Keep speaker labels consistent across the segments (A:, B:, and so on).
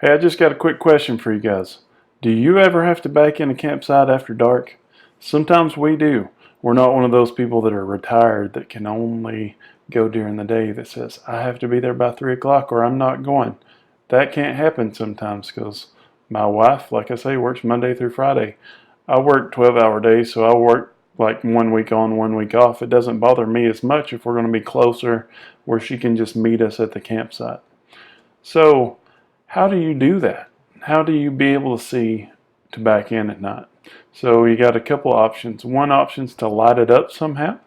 A: Hey, I just got a quick question for you guys. Do you ever have to back in a campsite after dark? Sometimes we do. We're not one of those people that are retired that can only go during the day that says, I have to be there by 3 o'clock or I'm not going. That can't happen sometimes because my wife, like I say, works Monday through Friday. I work 12-hour days, so I work like 1 week on, 1 week off. It doesn't bother me as much if we're going to be closer where she can just meet us at the campsite. So, how do you do that? How do you be able to see to back in at night? So you got a couple options. One option is to light it up somehow,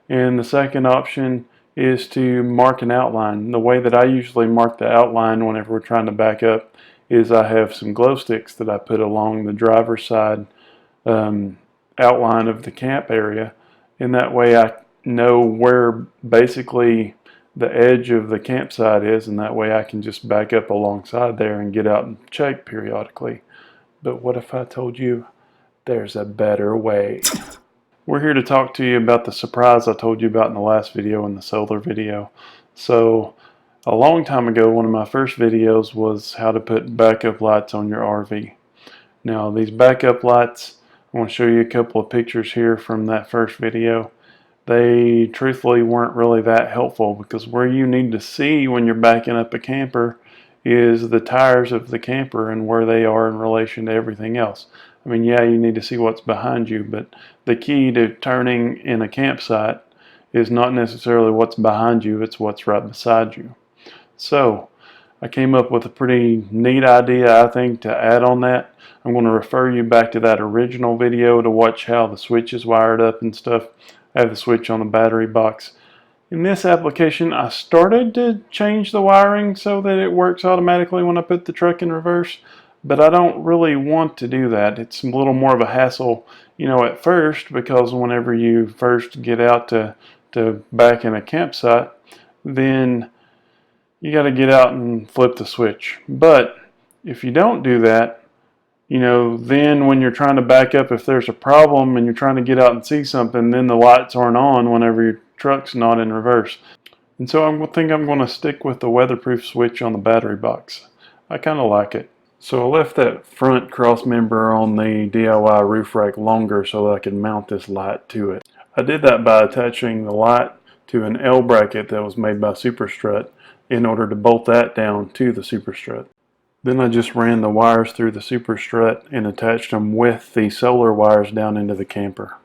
A: and the second option is to mark an outline. The way that I usually mark the outline whenever we're trying to back up is I have some glow sticks that I put along the driver's side outline of the camp area, and that way I know where basically the edge of the campsite is, and that way I can just back up alongside there and get out and check periodically. But what if I told you there's a better way? We're here to talk to you about the surprise I told you about in the last video, in the solar video. So a long time ago, one of my first videos was how to put backup lights on your RV. Now these backup lights, I want to show you a couple of pictures here from that first video. They truthfully weren't really that helpful because where you need to see when you're backing up a camper is the tires of the camper and where they are in relation to everything else. I mean, yeah, you need to see what's behind you, but the key to turning in a campsite is not necessarily what's behind you, it's what's right beside you. So I came up with a pretty neat idea, I think, to add on that. I'm going to refer you back to that original video to watch how the switch is wired up and stuff. I have the switch on the battery box. In this application, I started to change the wiring so that it works automatically when I put the truck in reverse, but I don't really want to do that. It's a little more of a hassle, at first, because whenever you first get out to back in a campsite, then you got to get out and flip the switch. But if you don't do that, then when you're trying to back up, if there's a problem and you're trying to get out and see something, then the lights aren't on whenever your truck's not in reverse. And so I think I'm going to stick with the weatherproof switch on the battery box. I kind of like it. So I left that front cross member on the DIY roof rack longer so that I could mount this light to it. I did that by attaching the light to an L bracket that was made by Superstrut in order to bolt that down to the Superstrut. Then I just ran the wires through the Superstrut and attached them with the solar wires down into the camper.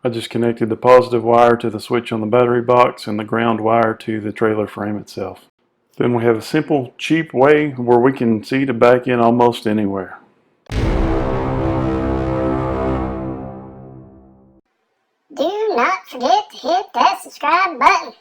A: I just connected the positive wire to the switch on the battery box and the ground wire to the trailer frame itself. Then we have a simple, cheap way where we can see to back in almost anywhere.
B: Do not forget to hit that subscribe button.